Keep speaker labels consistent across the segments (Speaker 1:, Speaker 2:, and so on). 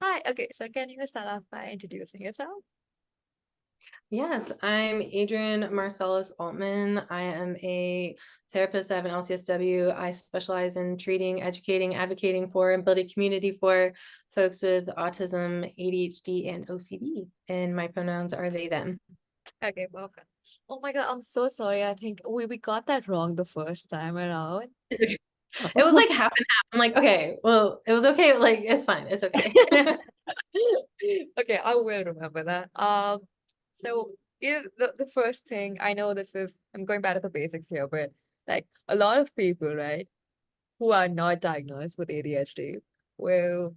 Speaker 1: Hi, okay, so can you start off by introducing yourself?
Speaker 2: Yes, I'm Adrienne Marcellus Altman. I am a therapist. I have an LCSW. I specialize in treating, educating, advocating for, and building community for folks with autism, ADHD, and OCD. And my pronouns are they, them.
Speaker 1: Okay, welcome. Oh my God, I'm so sorry. I think we got that wrong the first time around.
Speaker 2: It was like half and half. I'm like, okay, well, it was okay. Like, it's fine. It's okay.
Speaker 1: Okay, I will remember that. So the first thing I know this is I'm going back to the basics here, but like a lot of people, right, who are not diagnosed with ADHD will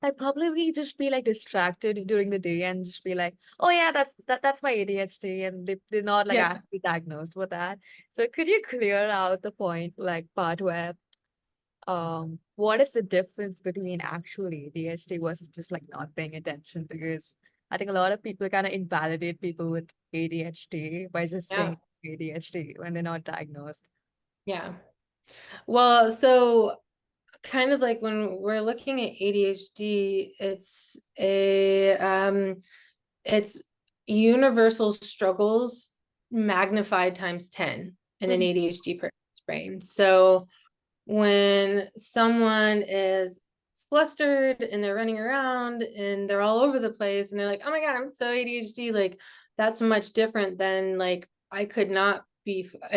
Speaker 1: I'd probably just be like distracted during the day and just be like, oh yeah, that's my ADHD, and they're not like
Speaker 2: Yeah.
Speaker 1: actually diagnosed with that. So could you clear out the point, like part where what is the difference between actual ADHD versus just like not paying attention? Because I think a lot of people kind of invalidate people with ADHD by just
Speaker 2: Yeah.
Speaker 1: saying ADHD when they're not diagnosed.
Speaker 2: Yeah. Well, so kind of like when we're looking at ADHD, it's universal struggles magnified times 10 in an
Speaker 1: Mhm.
Speaker 2: ADHD person's brain. So when someone is flustered and they're running around and they're all over the place and they're like, oh my God, I'm so ADHD, like that's much different than like I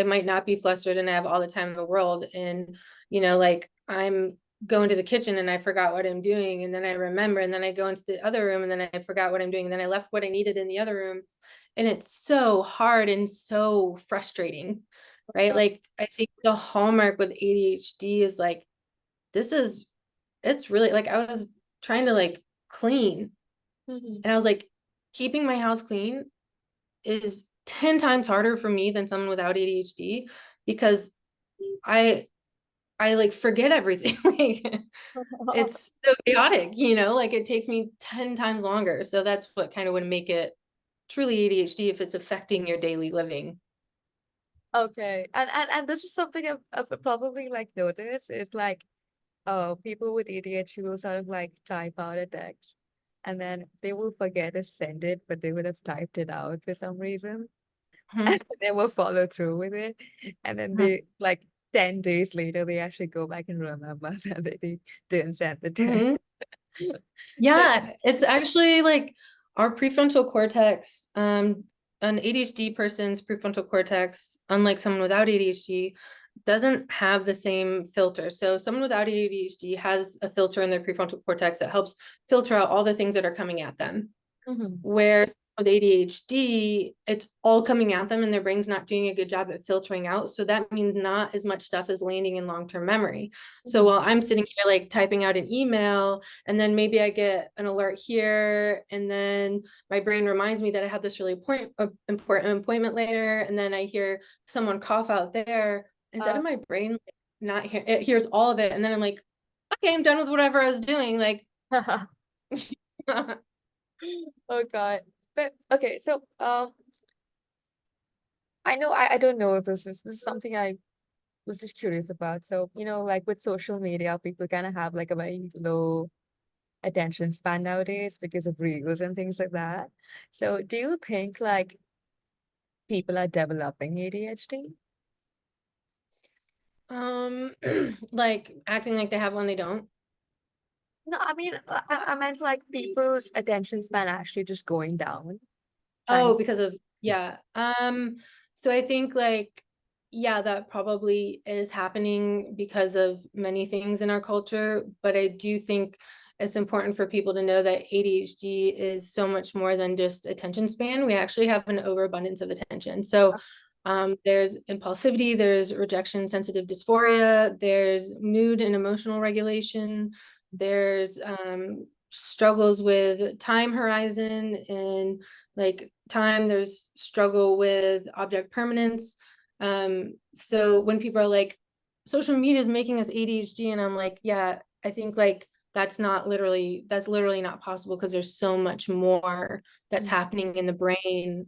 Speaker 2: might not be flustered and I have all the time in the world. And, like I'm going to the kitchen and I forgot what I'm doing. And then I remember, and then I go into the other room and then I forgot what I'm doing. And then I left what I needed in the other room. And it's so hard and so frustrating, right? Like I think the hallmark with ADHD is like this is it's really like I was trying to like clean
Speaker 1: Mhm.
Speaker 2: and I was like keeping my house clean is 10 times harder for me than someone without ADHD because I I like forget everything. Like it's so chaotic, like it takes me 10 times longer. So that's what kind of would make it truly ADHD if it's affecting your daily living.
Speaker 1: Okay, and this is something I've probably like noticed is like people with ADHD will sort of like type out a text and then they will forget to send it, but they would have typed it out for some reason.
Speaker 2: Mhm.
Speaker 1: And they will follow through with it. And then they like 10 days later they actually go back and remember that they didn't send the text.
Speaker 2: Mhm.
Speaker 1: So
Speaker 2: Yeah, it's actually like our prefrontal cortex, an ADHD person's prefrontal cortex, unlike someone without ADHD, doesn't have the same filter. So someone without ADHD has a filter in their prefrontal cortex that helps filter out all the things that are coming at them.
Speaker 1: mhm.
Speaker 2: Where with ADHD, it's all coming at them and their brain's not doing a good job at filtering out. So that means not as much stuff is landing in long-term memory. So
Speaker 1: Mhm.
Speaker 2: while I'm sitting here like typing out an email, and then maybe I get an alert here, and then my brain reminds me that I have this really important appointment later, and then I hear someone cough out there. Instead
Speaker 1: Uh,
Speaker 2: of my brain not hear it hears all of it, and then I'm like, okay, I'm done with whatever I was doing. Like,
Speaker 1: oh God. But okay, so I know I don't know if this is something I was just curious about. So, like with social media, people kind of have like a very low attention span nowadays because of reels and things like that. So, do you think like people are developing ADHD?
Speaker 2: um, like acting like they have one they don't.
Speaker 1: No, I mean, I meant like people's attention span actually just going down.
Speaker 2: Oh,
Speaker 1: Kind
Speaker 2: because of yeah. So I think like yeah, that probably is happening because of many things in our culture, but I do think it's important for people to know that ADHD is so much more than just attention span. We actually have an overabundance of attention. So there's impulsivity, there's rejection sensitive dysphoria, there's mood and emotional regulation, there's struggles with time horizon and like time, there's struggle with object permanence. So when people are like, social media is making us ADHD, and I'm like, yeah, I think like that's literally not possible because there's so much more that's
Speaker 1: of.
Speaker 2: happening in the brain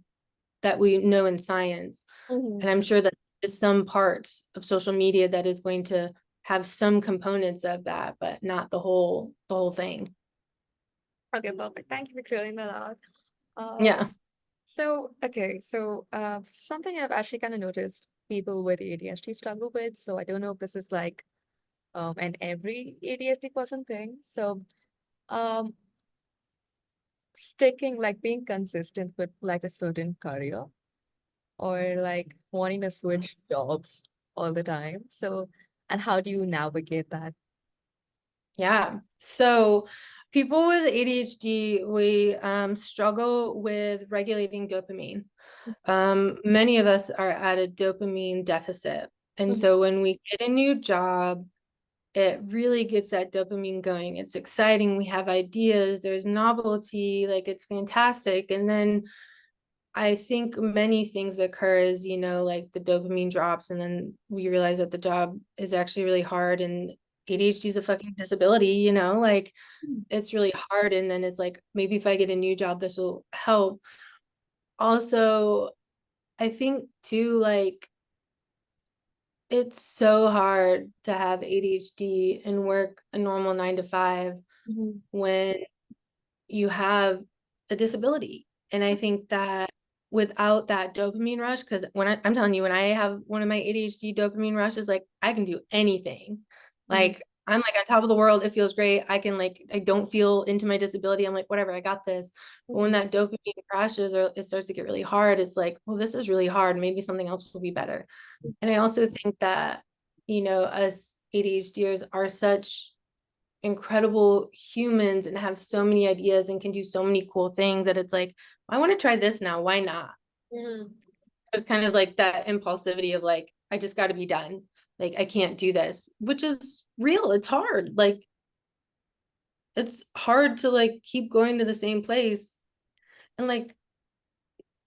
Speaker 2: that we know in science.
Speaker 1: Mhm.
Speaker 2: And I'm sure that there's some parts of social media that is going to have some components of that, but not the whole thing.
Speaker 1: Okay, perfect. Thank you for clearing that out.
Speaker 2: Yeah.
Speaker 1: Something I've actually kind of noticed people with ADHD struggle with. So I don't know if this is like an every ADHD person thing. So um sticking like being consistent with like a certain career or like wanting to switch jobs all the time. So and how do you navigate that?
Speaker 2: Yeah. So people with ADHD, we struggle with regulating dopamine. Many of us are at a dopamine deficit. And
Speaker 1: Mhm.
Speaker 2: so when we get a new job, it really gets that dopamine going. It's exciting. We have ideas. There's novelty. Like it's fantastic. And then I think many things occur as, like the dopamine drops, and then we realize that the job is actually really hard, and ADHD is a fucking disability, like it's really hard. And then it's like, maybe if I get a new job, this will help. Also, I think too, like, it's so hard to have ADHD and work a normal 9 to 5
Speaker 1: Mhm.
Speaker 2: when you have a disability. And I think that without that dopamine rush, because I'm telling you, when I have one of my ADHD dopamine rushes, like I can do anything.
Speaker 1: Mhm.
Speaker 2: Like I'm like on top of the world. It feels great. I can like, I don't feel into my disability. I'm like, whatever, I got this. But when
Speaker 1: Mhm.
Speaker 2: that dopamine crashes or it starts to get really hard, it's like, well, this is really hard. Maybe something else will be better. And I also think that, us ADHDers are such incredible humans and have so many ideas and can do so many cool things that it's like, I want to try this now. Why not?
Speaker 1: Mhm.
Speaker 2: There's kind of like that impulsivity of like, I just got to be done. Like, I can't do this, which is real. It's hard. Like, it's hard to like keep going to the same place. And like,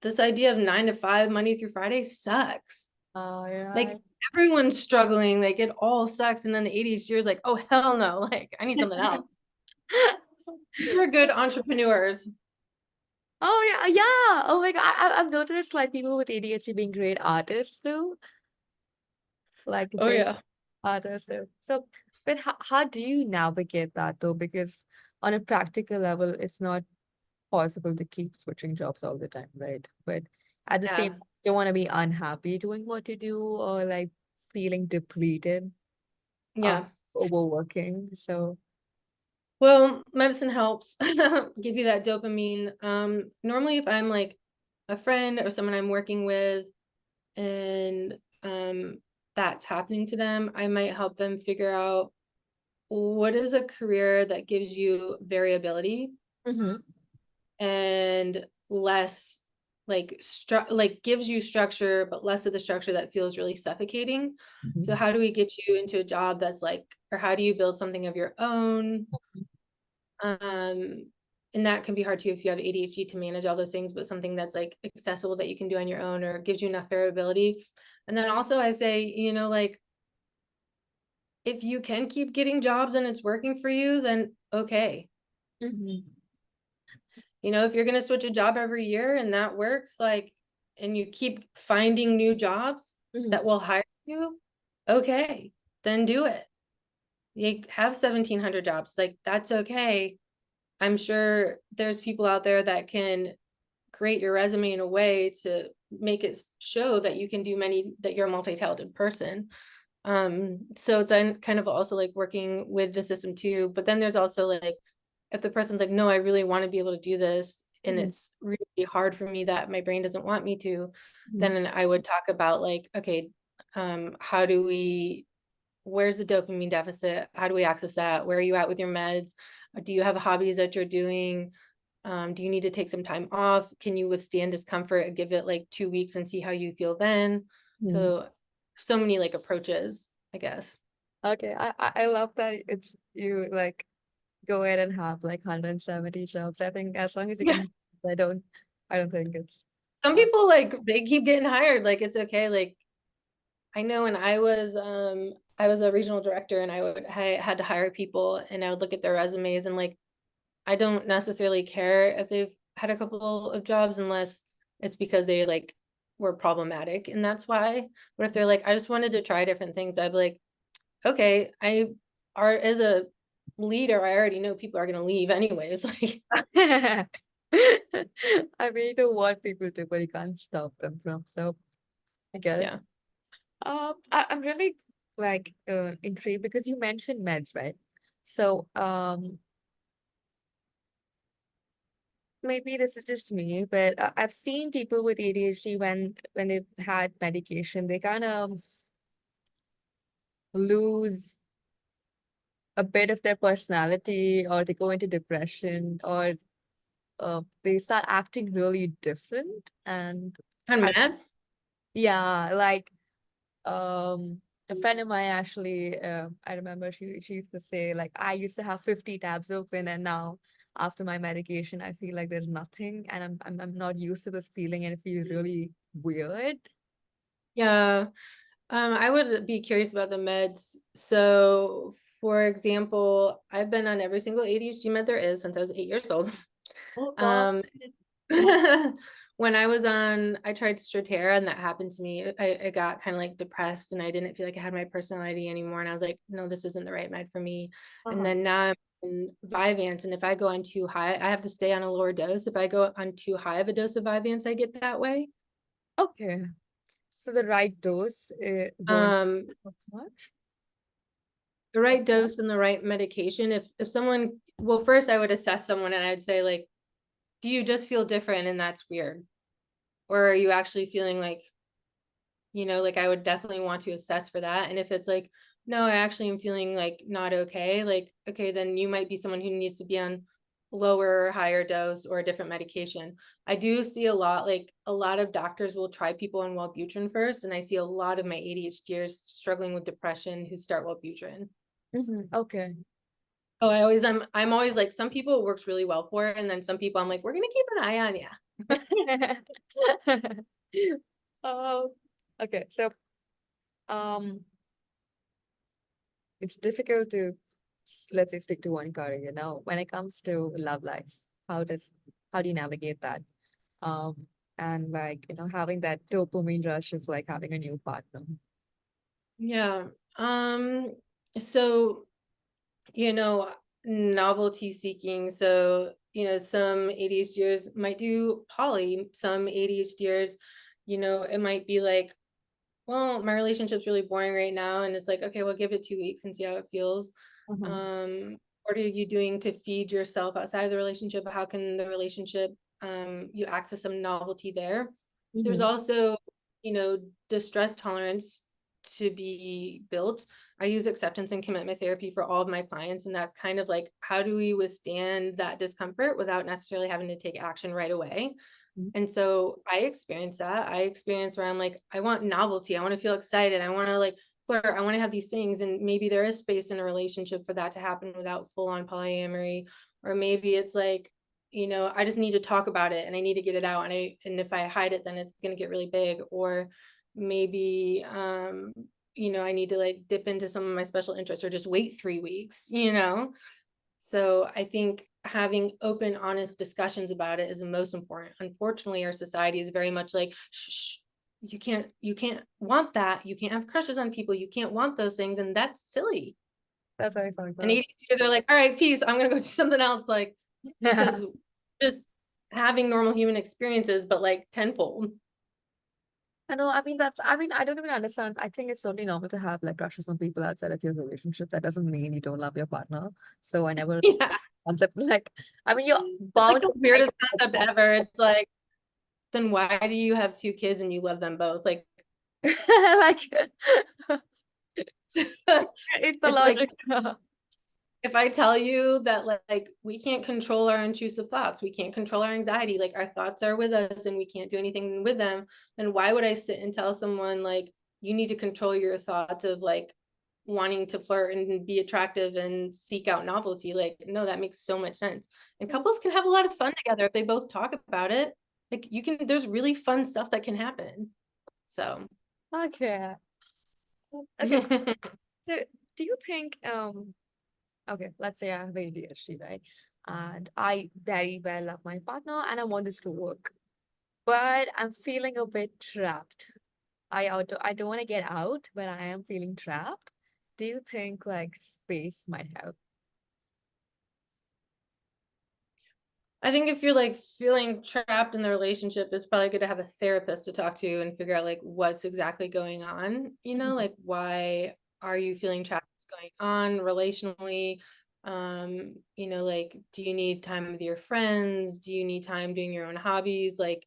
Speaker 2: this idea of 9 to 5, Monday through Friday sucks.
Speaker 1: Oh, you're
Speaker 2: Like,
Speaker 1: right.
Speaker 2: everyone's struggling. Like, it all sucks. And then the ADHD is like, oh, hell no. Like, I need something else. We're good entrepreneurs.
Speaker 1: Oh yeah, yeah. Oh my God, I've noticed like people with ADHD being great artists too, like
Speaker 2: Oh
Speaker 1: great
Speaker 2: yeah.
Speaker 1: artists. But how do you navigate that though? Because on a practical level, it's not possible to keep switching jobs all the time, right? But at the same
Speaker 2: Yeah.
Speaker 1: time, you don't want to be unhappy doing what you do or like feeling depleted of
Speaker 2: Yeah.
Speaker 1: overworking. So,
Speaker 2: Well, medicine helps give you that dopamine. Normally if I'm like a friend or someone I'm working with and that's happening to them, I might help them figure out what is a career that gives you variability
Speaker 1: mhm,
Speaker 2: and less like gives you structure, but less of the structure that feels really suffocating. So
Speaker 1: mhm,
Speaker 2: how do we get you into a job that's like, or how do you build something of your own? Um, and that can be hard too if you have ADHD to manage all those things, but something that's like accessible that you can do on your own or gives you enough variability. And then also I say, like if you can keep getting jobs and it's working for you, then okay.
Speaker 1: mhm,
Speaker 2: If you're gonna switch a job every year and that works, like, and you keep finding new jobs
Speaker 1: mhm,
Speaker 2: that will hire you, okay, then do it. You have 1,700 jobs, like that's okay. I'm sure there's people out there that can create your resume in a way to make it show that you can do that you're a multi-talented person. So it's kind of also like working with the system too. But then there's also like, if the person's like, no, I really want to be able to do this, and
Speaker 1: mhm,
Speaker 2: it's really hard for me that my brain doesn't want me to,
Speaker 1: mhm,
Speaker 2: then I would talk about like, okay, how do we, where's the dopamine deficit? How do we access that? Where are you at with your meds? Do you have hobbies that you're doing? Do you need to take some time off? Can you withstand discomfort and give it like 2 weeks and see how you feel then?
Speaker 1: mhm.
Speaker 2: So many like approaches, I guess.
Speaker 1: Okay, I love that it's you like go ahead and have like 170 jobs. I think as long as you
Speaker 2: Yeah.
Speaker 1: can, I don't think it's
Speaker 2: Some
Speaker 1: uh,
Speaker 2: people like they keep getting hired. Like it's okay. Like I know when I was a regional director and I had to hire people and I would look at their resumes and like I don't necessarily care if they've had a couple of jobs unless it's because they like were problematic and that's why. But if they're like, I just wanted to try different things, I'd be like, okay, art is a leader, I already know people are going to leave anyways. Like,
Speaker 1: I mean, you don't want people to, but you can't stop them from. So I get it.
Speaker 2: yeah.
Speaker 1: I'm really like intrigued because you mentioned meds, right? So maybe this is just me, but I've seen people with ADHD when they've had medication, they kind of lose a bit of their personality, or they go into depression, or they start acting really different. And
Speaker 2: On
Speaker 1: I,
Speaker 2: meds?
Speaker 1: yeah, like a friend of mine actually, I remember she used to say like I used to have 50 tabs open, and now after my medication I feel like there's nothing, and I'm not used to this feeling, and it feels really weird.
Speaker 2: Yeah. I would be curious about the meds. So, for example, I've been on every single ADHD med there is since I was 8 years old.
Speaker 1: Oh God.
Speaker 2: Um, when I tried Strattera, and that happened to me. I got kind of like depressed, and I didn't feel like I had my personality anymore. And I was like, no, this isn't the right med for me. And
Speaker 1: Uh-huh.
Speaker 2: then now I'm in Vyvanse, and if I go on too high, I have to stay on a lower dose. If I go on too high of a dose of Vyvanse, I get that way.
Speaker 1: Okay. So the right dose won't
Speaker 2: Um,
Speaker 1: not so much.
Speaker 2: the right dose and the right medication. If someone, well, first I would assess someone, and I'd say like, do you just feel different and that's weird? Or are you actually feeling like, like I would definitely want to assess for that. And if it's like, no, I actually am feeling like not okay, like, okay, then you might be someone who needs to be on lower or higher dose or a different medication. I do see a lot of doctors will try people on Wellbutrin first, and I see a lot of my ADHDers struggling with depression who start Wellbutrin.
Speaker 1: Okay.
Speaker 2: Oh, I'm always like, some people it works really well for, and then some people I'm like, we're gonna keep an eye on you.
Speaker 1: Oh, okay. So, um, it's difficult to let's say stick to one career. Now, when it comes to love life, how does how do you navigate that? Um, and like, having that dopamine rush of like having a new partner.
Speaker 2: Yeah. So, you know, novelty seeking. So, some ADHDers might do poly, some ADHDers, it might be like, well, my relationship's really boring right now. And it's like, okay, well, give it 2 weeks and see how it feels.
Speaker 1: Uh-huh.
Speaker 2: What are you doing to feed yourself outside of the relationship? How can the relationship, you access some novelty there? There's
Speaker 1: Mm-hmm.
Speaker 2: also, distress tolerance to be built. I use acceptance and commitment therapy for all of my clients. And that's kind of like, how do we withstand that discomfort without necessarily having to take action right away? And so I experienced that. I experienced where I'm like, I want novelty. I want to feel excited. I want to like flirt. I want to have these things. And maybe there is space in a relationship for that to happen without full on polyamory. Or maybe it's like, I just need to talk about it and I need to get it out. And if I hide it, then it's going to get really big. Or maybe, I need to like dip into some of my special interests or just wait 3 weeks. So I think having open, honest discussions about it is the most important. Unfortunately, our society is very much like, shh, you can't want that. You can't have crushes on people. You can't want those things. And that's silly.
Speaker 1: That's very fucked
Speaker 2: And
Speaker 1: up.
Speaker 2: ADHDers are like, all right, peace. I'm going to go do something else. Like, because just having normal human experiences, but like tenfold.
Speaker 1: I know, I mean I mean I don't even understand. I think it's totally normal to have like crushes on people outside of your relationship. That doesn't mean you don't love your partner. So I never
Speaker 2: Yeah.
Speaker 1: concept like I mean you're
Speaker 2: It's like
Speaker 1: bound
Speaker 2: the
Speaker 1: to
Speaker 2: weirdest
Speaker 1: like
Speaker 2: concept ever. It's like, then why do you have 2 kids and you love them both? Like,
Speaker 1: like it's the
Speaker 2: it's like,
Speaker 1: logic.
Speaker 2: if I tell you that like we can't control our intrusive thoughts, we can't control our anxiety, like our thoughts are with us and we can't do anything with them, then why would I sit and tell someone like you need to control your thoughts of like wanting to flirt and be attractive and seek out novelty? Like, no, that makes so much sense. And couples can have a lot of fun together if they both talk about it. Like there's really fun stuff that can happen. So
Speaker 1: Okay. Okay. So do you think okay, let's say I have ADHD, right? And I very well love my partner and I want this to work. But I'm feeling a bit trapped. I don't want to get out, but I am feeling trapped. Do you think like space might help?
Speaker 2: I think if you're like feeling trapped in the relationship, it's probably good to have a therapist to talk to and figure out like what's exactly going on, like why are you feeling trapped? What's going on relationally? Like, do you need time with your friends? Do you need time doing your own hobbies? Like,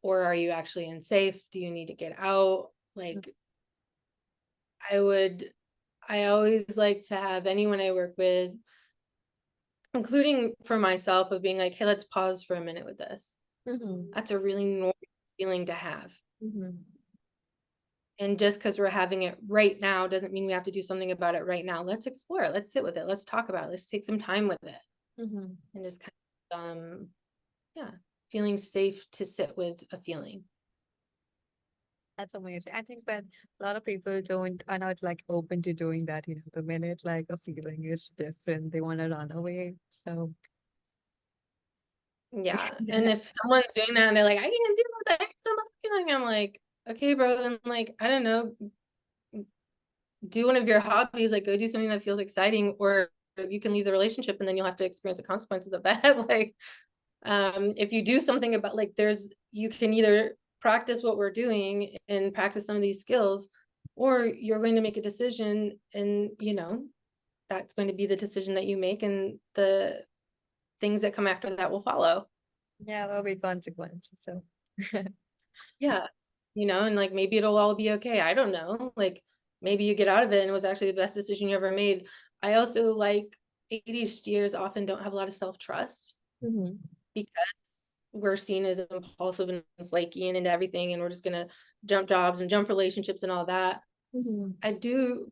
Speaker 2: or are you actually unsafe? Do you need to get out? Like, I always like to have anyone I work with, including for myself, of being like, hey, let's pause for a minute with this. That's a really normal feeling to have. And just because we're having it right now doesn't mean we have to do something about it right now. Let's explore it. Let's sit with it. Let's talk about it. Let's take some time with it. And just kind of, feeling safe to sit with a feeling.
Speaker 1: That's amazing. I think that a lot of people are not like open to doing that, the minute like a feeling is different, they want to run away. So
Speaker 2: Yeah. And if someone's doing that and they're like, I can't do this, I get some feeling, I'm like, okay, bro, then like, I don't know, do one of your hobbies, like go do something that feels exciting, or you can leave the relationship and then you'll have to experience the consequences of that. Like, if you do something about like you can either practice what we're doing and practice some of these skills, or you're going to make a decision, and that's going to be the decision that you make, and the things that come after that will follow.
Speaker 1: yeah, there'll be consequences. So
Speaker 2: Yeah. And like maybe it'll all be okay. I don't know. Like maybe you get out of it and it was actually the best decision you ever made. I also like ADHDers often don't have a lot of self-trust because we're seen as impulsive and flaky and into everything, and we're just gonna jump jobs and jump relationships and all that. I do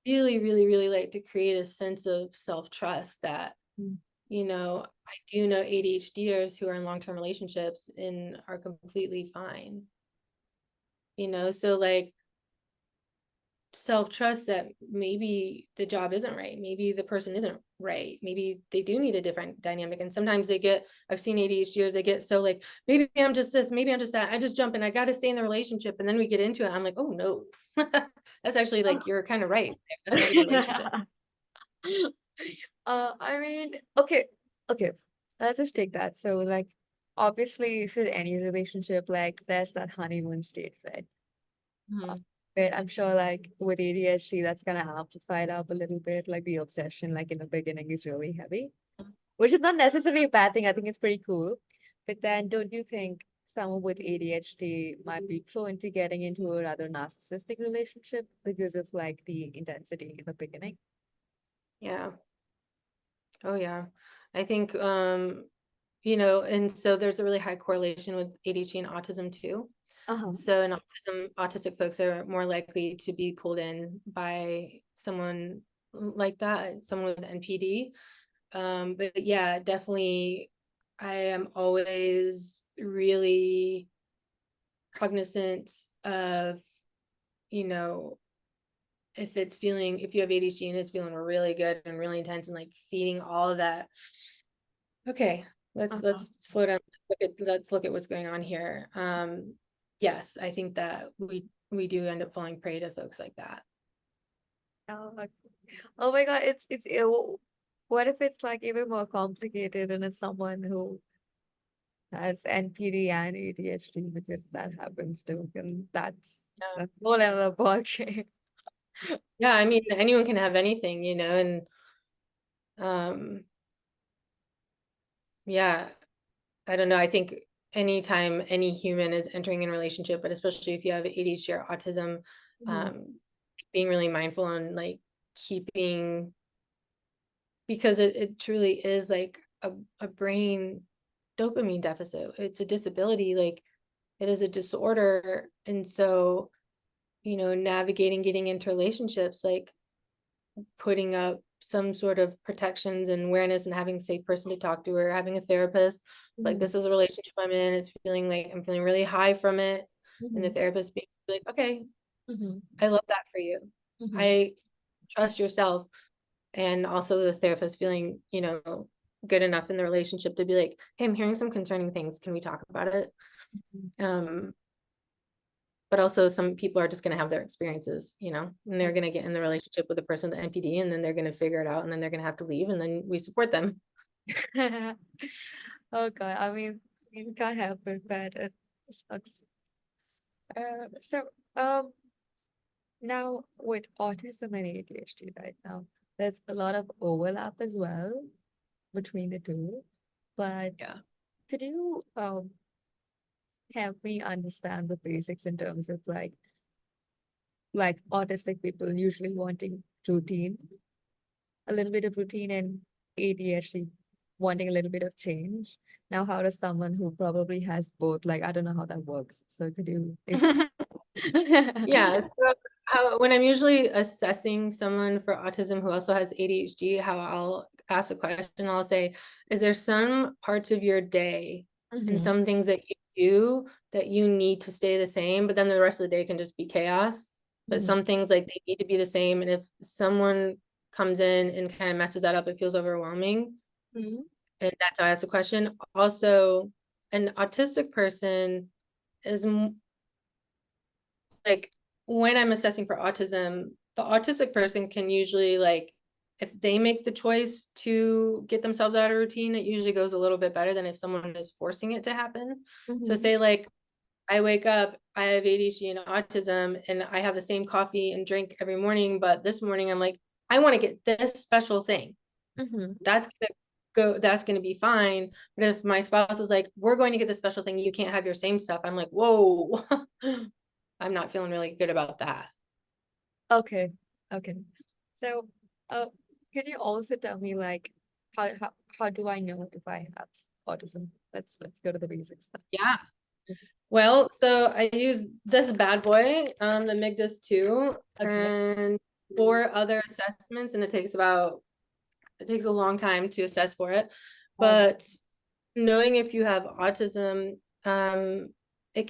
Speaker 2: really, really, really like to create a sense of self-trust that, I do know ADHDers who are in long-term relationships and are completely fine. So like self-trust that maybe the job isn't right, maybe the person isn't right, maybe they do need a different dynamic. And sometimes I've seen ADHDers, they get so like, maybe I'm just this, maybe I'm just that, I just jump and I got to stay in the relationship, and then we get into it, I'm like, oh no. That's actually like, you're kind of right, that's not a good relationship.
Speaker 1: I mean, okay, let's just take that. So like obviously if you're in any relationship, like there's that honeymoon stage, right? But I'm sure like with ADHD, that's gonna amplify it up a little bit. Like the obsession, like in the beginning, is really heavy, which is not necessarily a bad thing. I think it's pretty cool. But then don't you think someone with ADHD might be prone to getting into a rather narcissistic relationship because of like the intensity in the beginning?
Speaker 2: Yeah. Oh yeah. I think and so there's a really high correlation with ADHD and autism too.
Speaker 1: Uh-huh.
Speaker 2: So in autism, autistic folks are more likely to be pulled in by someone like that, someone with NPD. But yeah, definitely, I am always really cognizant of, if you have ADHD and it's feeling really good and really intense and like feeding all of that. Okay, let's slow down. Let's look at what's going on here. Yes, I think that we do end up falling prey to folks like that.
Speaker 1: Oh my God, what if it's like even more complicated and it's someone who has NPD and ADHD, because that happens too, and that's whole other ballgame.
Speaker 2: Yeah, I mean, anyone can have anything, and um yeah, I don't know. I think anytime any human is entering in a relationship, but especially if you have ADHD or autism, being really mindful and like keeping, because it truly is like a brain dopamine deficit. It's a disability, like it is a disorder. And so, navigating getting into relationships, like putting up some sort of protections and awareness and having a safe person to talk to, or having a therapist, like this is a relationship I'm in, it's feeling like I'm feeling really high from it. And the therapist being like, okay, I love that for you. I trust yourself. And also the therapist feeling, good enough in the relationship to be like, hey, I'm hearing some concerning things. Can we talk about it? But also some people are just going to have their experiences, and they're going to get in the relationship with a person with NPD, and then they're going to figure it out, and then they're going to have to leave, and then we support them.
Speaker 1: Oh God, I mean, you can't help it, but it sucks. So, now with autism and ADHD right now, there's a lot of overlap as well between the two. But
Speaker 2: Yeah.
Speaker 1: could you help me understand the basics in terms of like autistic people usually wanting routine, a little bit of routine, and ADHD wanting a little bit of change. Now, how does someone who probably has both, like, I don't know how that works. So could you
Speaker 2: Yeah, so when I'm usually assessing someone for autism who also has ADHD, how I'll ask a question, I'll say, is there some parts of your day and
Speaker 1: Mhm,
Speaker 2: some things that you do that you need to stay the same, but then the rest of the day can just be chaos? But
Speaker 1: mhm,
Speaker 2: some things like they need to be the same. And if someone comes in and kind of messes that up, it feels overwhelming.
Speaker 1: mhm,
Speaker 2: And that's how I ask the question. Also, an autistic person is like when I'm assessing for autism, the autistic person can usually like if they make the choice to get themselves out of routine, it usually goes a little bit better than if someone is forcing it to happen. So
Speaker 1: mhm.
Speaker 2: say like I wake up, I have ADHD and autism, and I have the same coffee and drink every morning, but this morning I'm like, I want to get this special thing.
Speaker 1: Mhm.
Speaker 2: That's gonna be fine. But if my spouse is like, we're going to get the special thing, you can't have your same stuff, I'm like, whoa. I'm not feeling really good about that.
Speaker 1: Okay, okay. So, uh, can you also tell me like how do I know if I have autism? Let's go to the basics stuff.
Speaker 2: Yeah. Well, so I use this bad boy, the MIGDAS 2,
Speaker 1: Okay.
Speaker 2: and 4 other assessments, and it takes a long time to assess for it.
Speaker 1: Um,
Speaker 2: But knowing if you have autism, it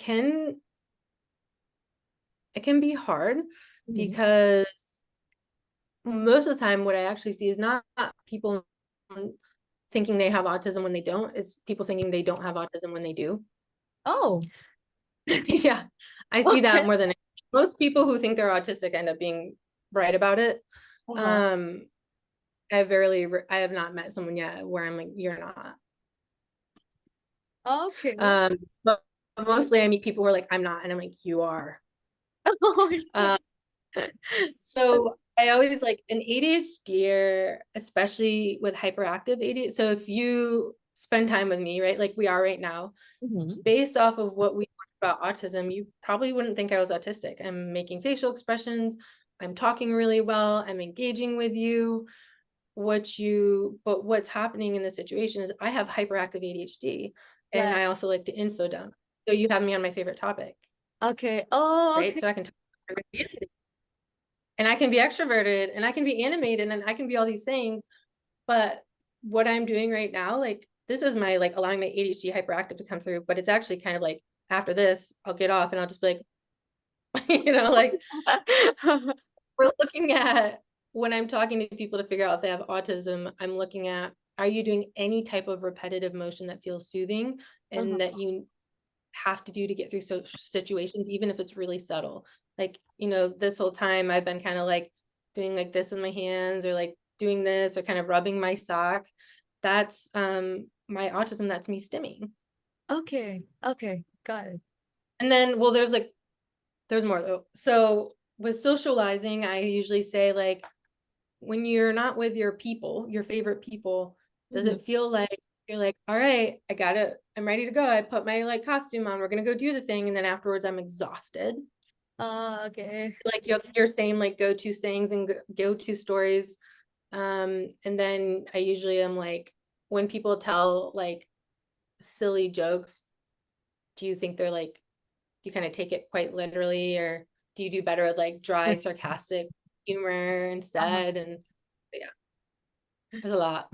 Speaker 2: can be hard
Speaker 1: mhm.
Speaker 2: because most of the time what I actually see is not people thinking they have autism when they don't, it's people thinking they don't have autism when they do.
Speaker 1: Oh,
Speaker 2: Yeah, I see that
Speaker 1: okay.
Speaker 2: more than most people who think they're autistic end up being right about it.
Speaker 1: Uh-huh.
Speaker 2: Um, I have not met someone yet where I'm like, you're not.
Speaker 1: Okay.
Speaker 2: But mostly I meet people who are like, I'm not, and I'm like, you are.
Speaker 1: Okay.
Speaker 2: Um, so I always like an ADHD, especially with hyperactive ADHD. So if you spend time with me, right, like we are right now,
Speaker 1: Mhm.
Speaker 2: based off of what we talked about autism, you probably wouldn't think I was autistic. I'm making facial expressions. I'm talking really well. I'm engaging with you. But what's happening in this situation is I have hyperactive ADHD and
Speaker 1: Right.
Speaker 2: I also like to info dump. So you have me on my favorite topic,
Speaker 1: Okay. Oh,
Speaker 2: right?
Speaker 1: okay.
Speaker 2: So I can talk and I can be extroverted and I can be animated and I can be all these things. But what I'm doing right now, like this is my like allowing my ADHD hyperactive to come through, but it's actually kind of like after this, I'll get off and I'll just be like, like we're looking at when I'm talking to people to figure out if they have autism, I'm looking at are you doing any type of repetitive motion that feels soothing and
Speaker 1: Uh-huh.
Speaker 2: that you have to do to get through situations, even if it's really subtle. Like, this whole time I've been kind of like doing like this with my hands or like doing this or kind of rubbing my sock. That's my autism, that's me stimming.
Speaker 1: Okay. Okay. Got it.
Speaker 2: And then, well, there's more though. So with socializing, I usually say like when you're not with your people, your favorite people, does
Speaker 1: Mhm.
Speaker 2: it feel like you're like, all right, I'm ready to go. I put my like costume on, we're gonna go do the thing. And then afterwards I'm exhausted.
Speaker 1: Okay.
Speaker 2: Like you're saying like go-to sayings and go-to stories. And then I usually am like, when people tell like silly jokes, do you think they're like, you kind of take it quite literally, or do you do better with like dry, sarcastic humor
Speaker 1: Uh-huh.
Speaker 2: instead? And yeah, there's a lot.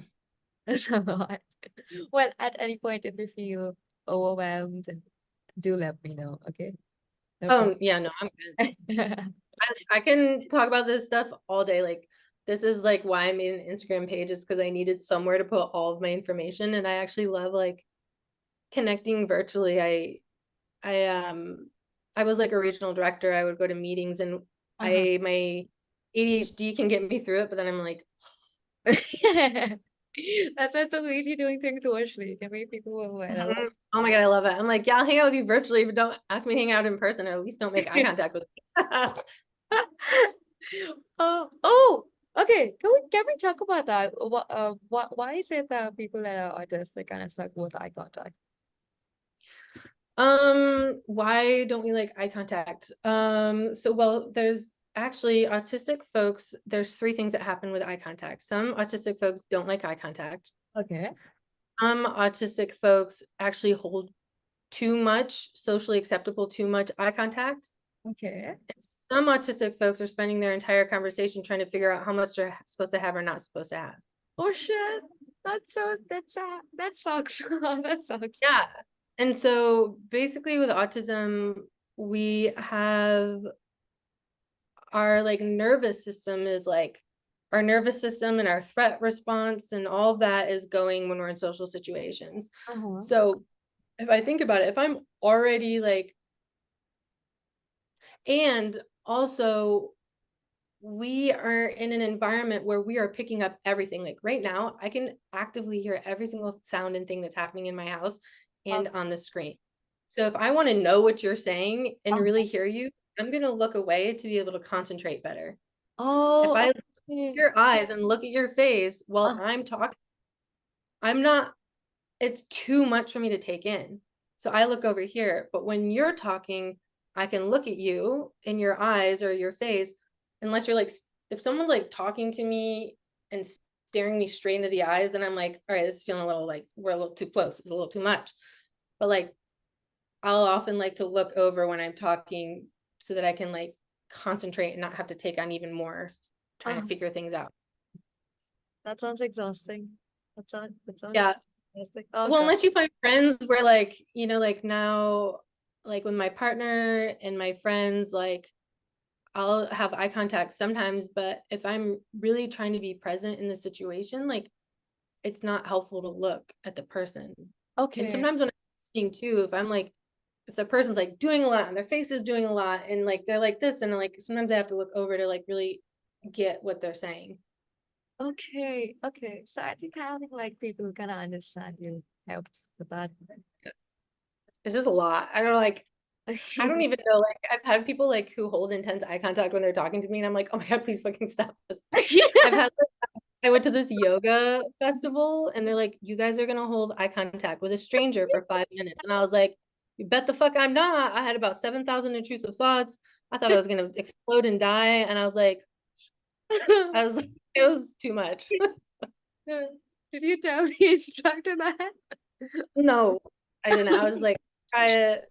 Speaker 1: That's a lot. Well, at any point, if you feel overwhelmed, do let me know. Okay. No problem.
Speaker 2: Oh, yeah, no, I'm good. I can talk about this stuff all day. Like, this is like why I made an Instagram page, is because I needed somewhere to put all of my information. And I actually love like connecting virtually. I was like a regional director. I would go to meetings and
Speaker 1: Uh-huh.
Speaker 2: my ADHD can get me through it, but then I'm like,
Speaker 1: That's why it's so easy doing things virtually. You can meet people worldwide. I love
Speaker 2: Mhm. Oh my God, I love it. I'm like, yeah, I'll hang out with you virtually, but don't ask me to hang out in person, or at least don't make eye
Speaker 1: it.
Speaker 2: contact with me.
Speaker 1: Oh, okay. Can we talk about that? Why is it that people that are autistic kind of suck with eye contact?
Speaker 2: Why don't we like eye contact? So well, there's actually autistic folks, there's three things that happen with eye contact. Some autistic folks don't like eye contact.
Speaker 1: Okay.
Speaker 2: Some autistic folks actually hold too much, socially acceptable, too much eye contact.
Speaker 1: Okay.
Speaker 2: And some autistic folks are spending their entire conversation trying to figure out how much they're supposed to have or not supposed to have.
Speaker 1: Oh shit. That sucks. That sucks.
Speaker 2: Yeah. And so basically with autism, we have our like nervous system is like our nervous system and our threat response and all of that is going when we're in social situations.
Speaker 1: Uh-huh.
Speaker 2: So if I think about it, if I'm already like, and also we are in an environment where we are picking up everything. Like right now, I can actively hear every single sound and thing that's happening in my house and on the screen. So if I want to know what you're saying and
Speaker 1: Uh-huh.
Speaker 2: really hear you, I'm going to look away to be able to concentrate better. If I
Speaker 1: Oh,
Speaker 2: look at
Speaker 1: okay.
Speaker 2: your eyes and look at your face while
Speaker 1: Uh,
Speaker 2: I'm talking, I'm not, it's too much for me to take in. So I look over here, but when you're talking, I can look at you in your eyes or your face, unless you're like, if someone's like talking to me and staring me straight into the eyes, and I'm like, all right, this is feeling a little like we're a little too close, it's a little too much. But like, I'll often like to look over when I'm talking so that I can like concentrate and not have to take on even more trying
Speaker 1: uh,
Speaker 2: to figure things out.
Speaker 1: that sounds exhausting. That
Speaker 2: Yeah.
Speaker 1: sounds exhausting. Oh
Speaker 2: Well,
Speaker 1: God.
Speaker 2: unless you find friends where like, you know, like now, like with my partner and my friends, like I'll have eye contact sometimes, but if I'm really trying to be present in the situation, like it's not helpful to look at the person. And
Speaker 1: Okay.
Speaker 2: sometimes when I'm listening too, if I'm like, if the person's like doing a lot and their face is doing a lot and like they're like this, and like sometimes I have to look over to like really get what they're saying.
Speaker 1: Okay. Okay. So I think having like people who kind of understand you helps with that.
Speaker 2: It's just a lot. I don't know, like I don't even know. Like I've had people like who hold intense eye contact when they're talking to me, and I'm like, oh my God, please fucking stop this. I've had I went to this yoga festival and they're like, you guys are gonna hold eye contact with a stranger for 5 minutes. And I was like, you bet the fuck I'm not. I had about 7,000 intrusive thoughts. I thought I was gonna explode and die. And I was like, it was too much.
Speaker 1: Did you tell the instructor that?
Speaker 2: No, I didn't. I was just like, try it.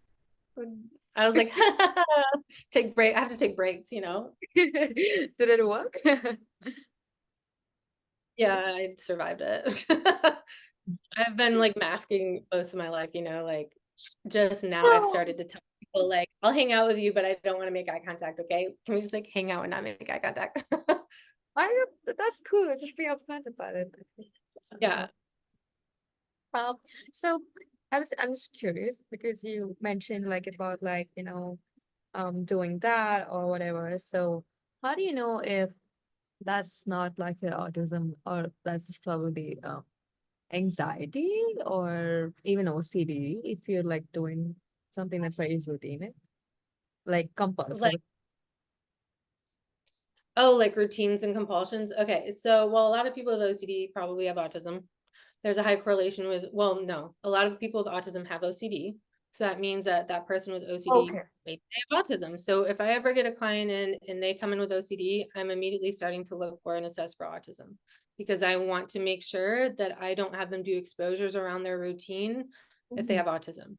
Speaker 2: I was like, take break. I have to take breaks, you know?
Speaker 1: Did it work?
Speaker 2: Yeah, I survived it. I've been like masking most of my life, you know, like just now I've started to tell people like I'll hang out with you, but I don't want to make eye contact. Okay. Can we just like hang out and not make eye contact?
Speaker 1: That's cool. Just be upfront about it. I think that sounds
Speaker 2: Yeah.
Speaker 1: good. Um, so I'm just curious because you mentioned like about like, doing that or whatever. So how do you know if that's not like your autism or that's probably anxiety or even OCD if you're like doing something that's very routine, like
Speaker 2: Like,
Speaker 1: compulsive.
Speaker 2: oh, like routines and compulsions. Okay. So, well, a lot of people with OCD probably have autism. There's a high correlation with, well, no, a lot of people with autism have OCD. So that means that that person with OCD
Speaker 1: Okay.
Speaker 2: may have autism. So if I ever get a client in and they come in with OCD, I'm immediately starting to look for and assess for autism because I want to make sure that I don't have them do exposures around their routine if they
Speaker 1: Mhm.
Speaker 2: have autism.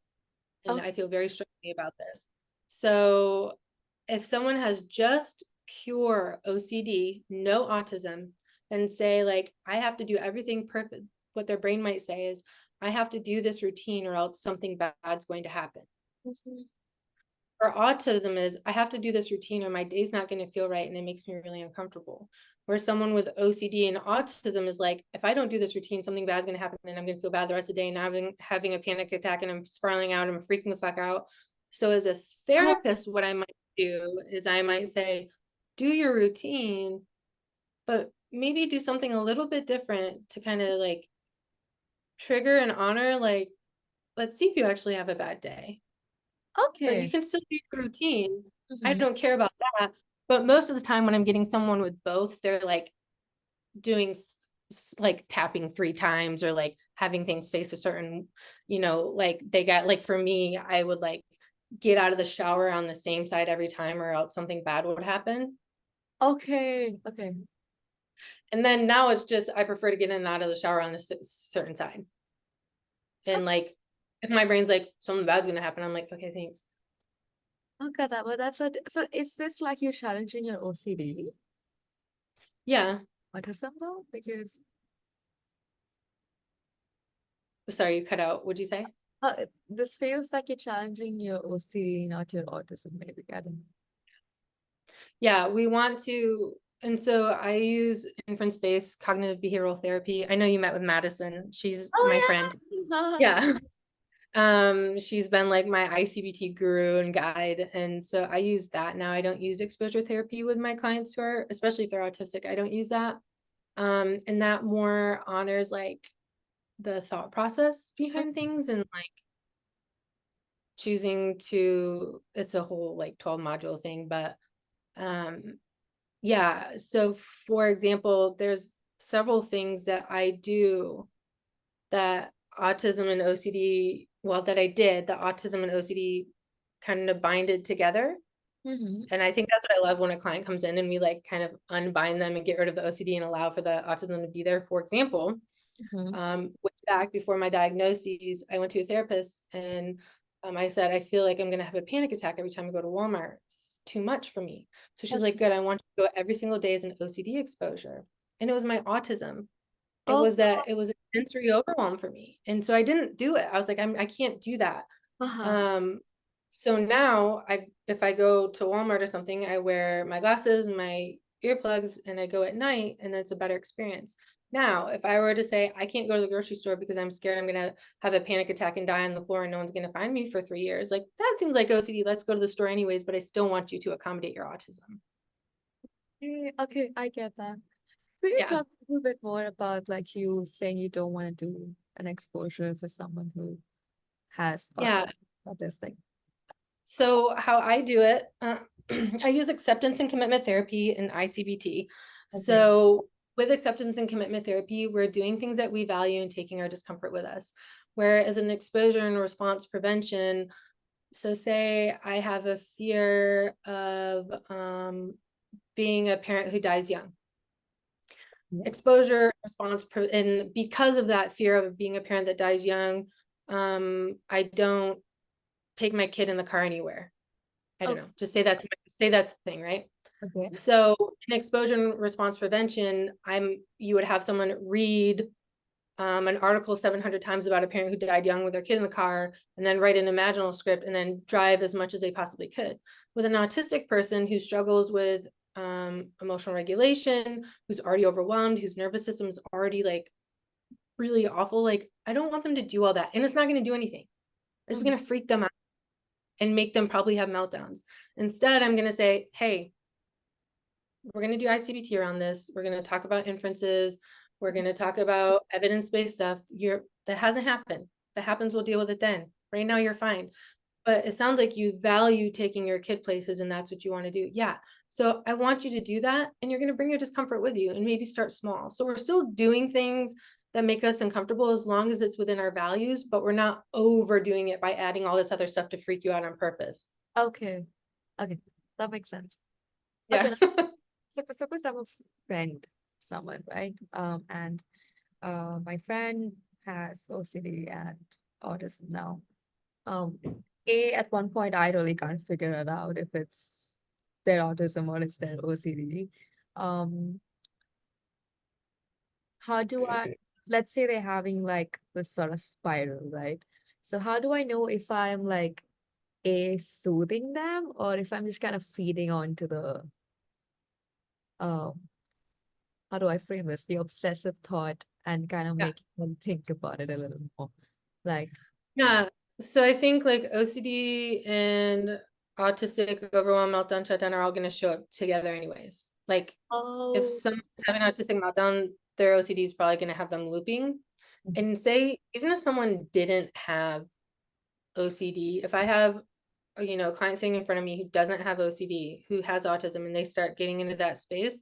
Speaker 2: And
Speaker 1: Okay.
Speaker 2: I feel very strongly about this. So if someone has just pure OCD, no autism, and say like, I have to do everything perfect, what their brain might say is, I have to do this routine or else something bad's going to happen.
Speaker 1: Mhm.
Speaker 2: Or autism is, I have to do this routine or my day's not going to feel right and it makes me really uncomfortable. Where someone with OCD and autism is like, if I don't do this routine, something bad's going to happen and I'm going to feel bad the rest of the day and having a panic attack and I'm spiraling out and I'm freaking the fuck out. So as a therapist, what I might do is I might say, do your routine, but maybe do something a little bit different to kind of like trigger and honor, like, let's see if you actually have a bad day. Like, you
Speaker 1: Okay.
Speaker 2: can still do your routine. I
Speaker 1: Mm-hmm.
Speaker 2: don't care about that. But most of the time when I'm getting someone with both, they're like doing like tapping 3 times or like having things face a certain, like they got, like for me, I would like get out of the shower on the same side every time or else something bad would happen.
Speaker 1: Okay. Okay.
Speaker 2: And then now it's just, I prefer to get in and out of the shower on the certain side. And like, if my brain's like, something bad's gonna happen, I'm like, okay, thanks.
Speaker 1: Okay, that but that's what so is this like you're challenging your OCD
Speaker 2: Yeah.
Speaker 1: autism though? Because
Speaker 2: Sorry, you cut out. What'd you say?
Speaker 1: this feels like you're challenging your OCD, not your autism, maybe. I don't
Speaker 2: Yeah, we want to, and so I use inference-based cognitive behavioral therapy. I know you met with Madison. She's my friend.
Speaker 1: know.
Speaker 2: Yeah. She's been like my ICBT guru and guide. And so I use that now. I don't use exposure therapy with my clients who are, especially if they're autistic, I don't use that. And that more honors like the thought process behind things and like choosing to, it's a whole like 12 module thing, but yeah. So for example, there's several things that I do that autism and OCD, well, that I did, the autism and OCD kind of binded together.
Speaker 1: Mm-hmm.
Speaker 2: And I think that's what I love when a client comes in and we like kind of unbind them and get rid of the OCD and allow for the autism to be there. For example,
Speaker 1: Mm-hmm.
Speaker 2: way back before my diagnoses, I went to a therapist and I said, I feel like I'm going to have a panic attack every time I go to Walmart. It's too much for me. So she's like, good, I want you to go every single day as an OCD exposure. And it was my autism. It
Speaker 1: Oh,
Speaker 2: was that it was a sensory overwhelm for me. And so I didn't do it. I was like, I can't do that.
Speaker 1: uh-huh.
Speaker 2: So now if I go to Walmart or something, I wear my glasses and my earplugs and I go at night and it's a better experience. Now, if I were to say I can't go to the grocery store because I'm scared I'm gonna have a panic attack and die on the floor and no one's gonna find me for 3 years, like that seems like OCD. Let's go to the store anyways, but I still want you to accommodate your autism.
Speaker 1: Okay, I get that. Could you
Speaker 2: Yeah.
Speaker 1: talk a little bit more about like you saying you don't want to do an exposure for someone who has
Speaker 2: Yeah.
Speaker 1: autistic?
Speaker 2: So how I do it, I use acceptance and commitment therapy and ICBT.
Speaker 1: Okay.
Speaker 2: So with acceptance and commitment therapy, we're doing things that we value and taking our discomfort with us. Whereas an exposure and response prevention, so say I have a fear of being a parent who dies young.
Speaker 1: Yeah.
Speaker 2: Exposure response, and because of that fear of being a parent that dies young, I don't take my kid in the car anywhere. I don't
Speaker 1: Okay.
Speaker 2: know, just say that's the thing, right?
Speaker 1: Okay.
Speaker 2: So in exposure and response prevention, you would have someone read an article 700 times about a parent who died young with their kid in the car, and then write an imaginal script and then drive as much as they possibly could. With an autistic person who struggles with emotional regulation, who's already overwhelmed, whose nervous system is already like really awful, like I don't want them to do all that, and it's not going to do anything. This is
Speaker 1: Mhm.
Speaker 2: going to freak them out and make them probably have meltdowns. Instead, I'm going to say, hey, we're going to do ICBT around this. We're going to talk about inferences. We're going to talk about evidence-based stuff. That hasn't happened. That happens, we'll deal with it then. Right now, you're fine. But it sounds like you value taking your kid places and that's what you want to do. Yeah. So I want you to do that. And you're going to bring your discomfort with you and maybe start small. So we're still doing things that make us uncomfortable as long as it's within our values, but we're not overdoing it by adding all this other stuff to freak you out on purpose.
Speaker 1: Okay. Okay. That makes sense. Okay.
Speaker 2: Yeah.
Speaker 1: So suppose I'm a friend, of someone, right? And my friend has OCD and autism now. Um, at one point, I really can't figure it out if it's their autism or it's their OCD. Um, how do I, let's say they're having like this sort of spiral, right? So how do I know if I'm like soothing them or if I'm just kind of feeding onto the, um, how do I frame this? The obsessive thought and kind of
Speaker 2: Yeah.
Speaker 1: making them think about it a little more. Like,
Speaker 2: Yeah. So I think like OCD and autistic overwhelm, meltdown, shutdown are all going to show up together anyways. Like if
Speaker 1: Oh.
Speaker 2: someone's having an autistic meltdown, their OCD is probably going to have them looping. And say, even if someone didn't have OCD, if I have, you know, a client sitting in front of me who doesn't have OCD, who has autism, and they start getting into that space,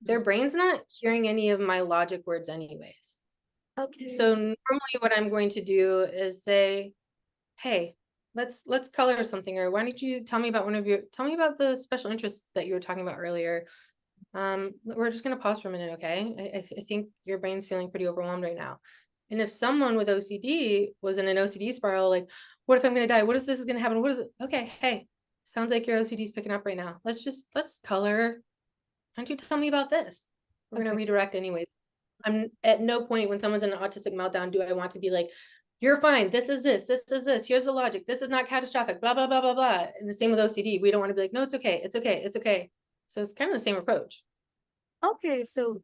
Speaker 2: their brain's not hearing any of my logic words anyways. So
Speaker 1: Okay.
Speaker 2: normally what I'm going to do is say, hey, let's color something, or why don't you tell me about tell me about the special interests that you were talking about earlier. We're just gonna pause for a minute, okay? I think your brain's feeling pretty overwhelmed right now. And if someone with OCD was in an OCD spiral, like, what if I'm gonna die? What if this is gonna happen? What is it? Okay, hey, sounds like your OCD is picking up right now. Let's color. Why don't you tell me about this? We're gonna
Speaker 1: Okay.
Speaker 2: redirect anyways. I'm at no point when someone's in an autistic meltdown do I want to be like, you're fine. This is this. This is this. Here's the logic. This is not catastrophic. Blah blah blah blah blah. And the same with OCD. We don't want to be like, no, it's okay. It's okay. It's okay. So it's kind of the same approach.
Speaker 1: Okay, so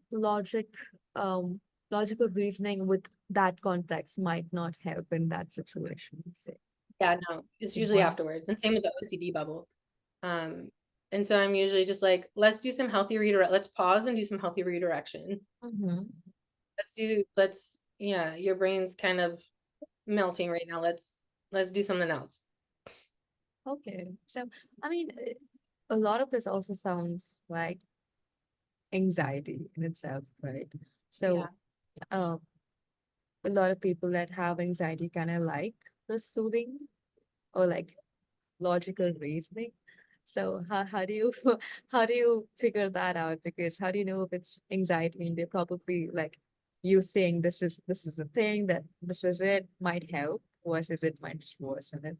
Speaker 1: logical reasoning with that context might not help in that situation. Say.
Speaker 2: Yeah, no, it's usually
Speaker 1: Wow.
Speaker 2: afterwards. And same with the OCD bubble. Um, and so I'm usually just like, let's do some healthy redirect. Let's pause and do some healthy redirection.
Speaker 1: Mm-hmm.
Speaker 2: Yeah, your brain's kind of melting right now. Let's do something else.
Speaker 1: Okay. So, I mean, a lot of this also sounds like anxiety in itself, right?
Speaker 2: Yeah.
Speaker 1: So, uh, a lot of people that have anxiety kind of like the soothing or like logical reasoning. So how do you how do you figure that out? Because how do you know if it's anxiety? And they're probably like you saying this is the thing that this is it might help, versus it might just worsen it.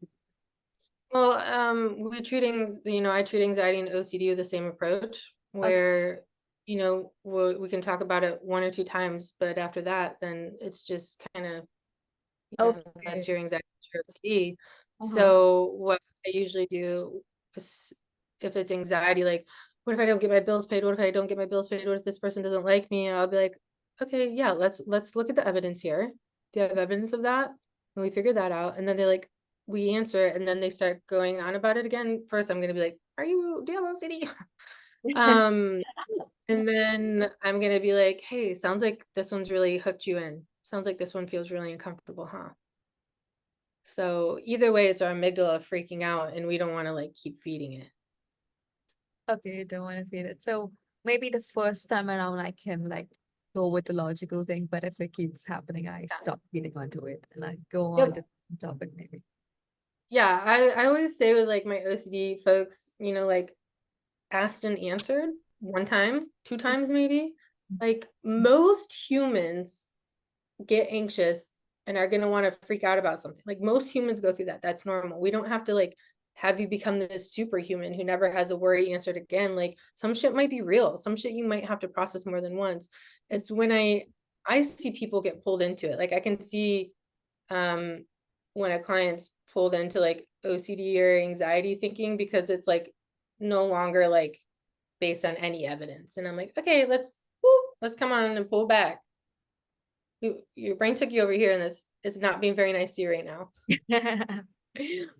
Speaker 2: Well, I treat anxiety and OCD with the same approach
Speaker 1: Okay.
Speaker 2: where, we can talk about it one or two times, but after that, then it's just kind of, that's
Speaker 1: Okay.
Speaker 2: your anxiety, that's your OCD.
Speaker 1: Uh-huh.
Speaker 2: So what I usually do is, if it's anxiety, like, what if I don't get my bills paid? What if I don't get my bills paid? What if this person doesn't like me? I'll be like, okay, yeah, let's look at the evidence here. Do you have evidence of that? And we figure that out. And then we answer it, and then they start going on about it again. First, I'm gonna be like, do you have OCD? Um, and then I'm gonna be like, hey, sounds like this one's really hooked you in. Sounds like this one feels really uncomfortable, huh? So either way, it's our amygdala freaking out, and we don't want to like keep feeding it.
Speaker 1: Okay, you don't want to feel it. So maybe the first time around I can like go with the logical thing, but if it keeps happening, I stop feeding onto it and I go on
Speaker 2: Yep.
Speaker 1: to the topic maybe.
Speaker 2: Yeah, I always say with like my OCD folks, like asked and answered one time, two times maybe. Like most humans get anxious and are going to want to freak out about something. Like most humans go through that. That's normal. We don't have to like have you become this superhuman who never has a worry answered again. Like some shit might be real. Some shit you might have to process more than once. It's when I see people get pulled into it. Like I can see um when a client's pulled into like OCD or anxiety thinking because it's like no longer like based on any evidence. And I'm like, okay, let's come on and pull back. Your brain took you over here, and this is not being very nice to you right now.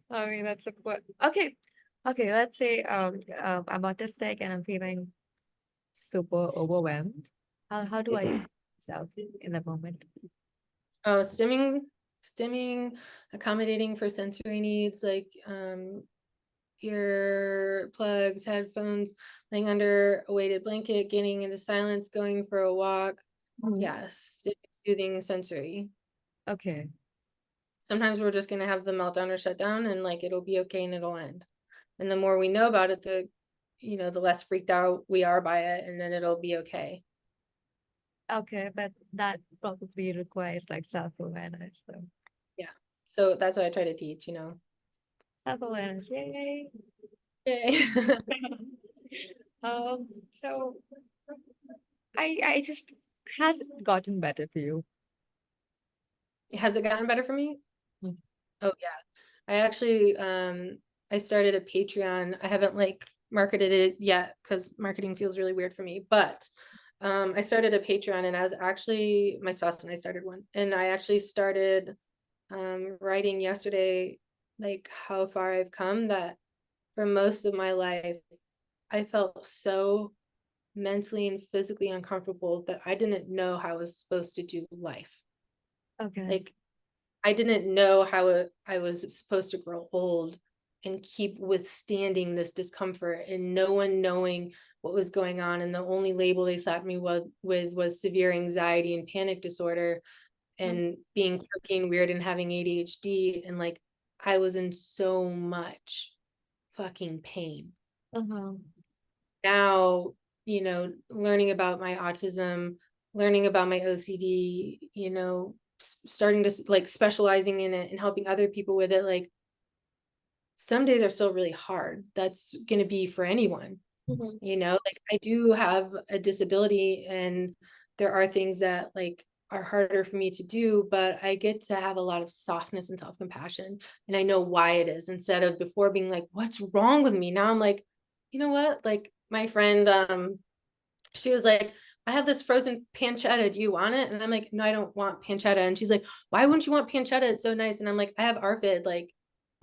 Speaker 1: I mean, that's a quite okay. Okay, let's say I'm autistic and I'm feeling super overwhelmed. How do I support myself in that moment?
Speaker 2: Oh, stimming, accommodating for sensory needs like ear plugs, headphones, laying under a weighted blanket, getting into silence, going for a walk.
Speaker 1: Mhm.
Speaker 2: Yes, soothing sensory.
Speaker 1: Okay.
Speaker 2: Sometimes we're just gonna have the meltdown or shutdown, and like it'll be okay and it'll end. And the more we know about it, the less freaked out we are by it, and then it'll be okay.
Speaker 1: Okay, but that probably requires like self-awareness though.
Speaker 2: Yeah. So that's what I try to teach.
Speaker 1: Self-awareness, yay.
Speaker 2: Yay.
Speaker 1: So I just has it gotten better for you?
Speaker 2: Has it gotten better for me?
Speaker 1: Mm.
Speaker 2: Oh yeah. I actually I started a Patreon. I haven't like marketed it yet because marketing feels really weird for me, but I started a Patreon, and I was actually my spouse and I started one, and I actually started writing yesterday like how far I've come, that for most of my life I felt so mentally and physically uncomfortable that I didn't know how I was supposed to do life.
Speaker 1: Okay.
Speaker 2: Like, I didn't know how I was supposed to grow old and keep withstanding this discomfort and no one knowing what was going on. And the only label they slapped me with was severe anxiety and panic disorder and being quirky and weird and having ADHD. And like, I was in so much fucking pain.
Speaker 1: Uh-huh.
Speaker 2: Now, learning about my autism, learning about my OCD, starting to like specializing in it and helping other people with it. Like, some days are still really hard. That's going to be for anyone.
Speaker 1: Mhm.
Speaker 2: Like, I do have a disability and there are things that like are harder for me to do, but I get to have a lot of softness and self-compassion, and I know why it is, instead of before being like, what's wrong with me? Now I'm like, you know what? Like, my friend, she was like, I have this frozen pancetta. Do you want it? And I'm like, no, I don't want pancetta. And she's like, why wouldn't you want pancetta? It's so nice. And I'm like, I have ARFID. Like,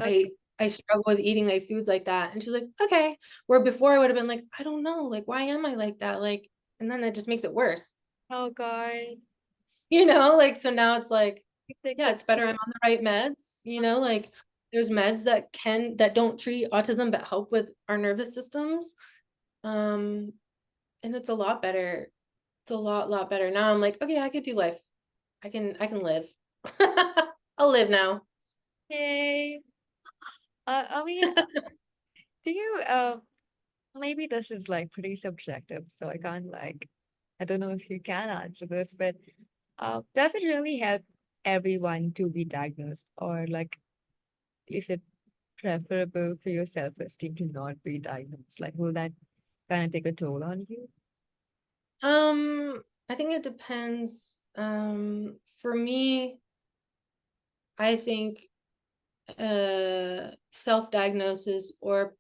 Speaker 1: Okay.
Speaker 2: I struggle with eating like foods like that. And she's like, okay. Where before I would have been like, I don't know. Like, why am I like that? Like, and then it just makes it worse.
Speaker 1: Oh God.
Speaker 2: Like, so now it's like,
Speaker 1: It takes
Speaker 2: yeah,
Speaker 1: a
Speaker 2: it's better I'm on the right meds, like there's meds that don't treat autism but help with our nervous systems. And it's a lot better. It's a lot better. Now I'm like, okay, I could do life. I can live. I'll live now.
Speaker 1: yay. I mean, do you maybe this is like pretty subjective, so I can't like I don't know if you can answer this, but does it really help everyone to be diagnosed, or like is it preferable for your self-esteem to not be diagnosed? Like, will that kind of take a toll on you?
Speaker 2: I think it depends. For me, I think self-diagnosis or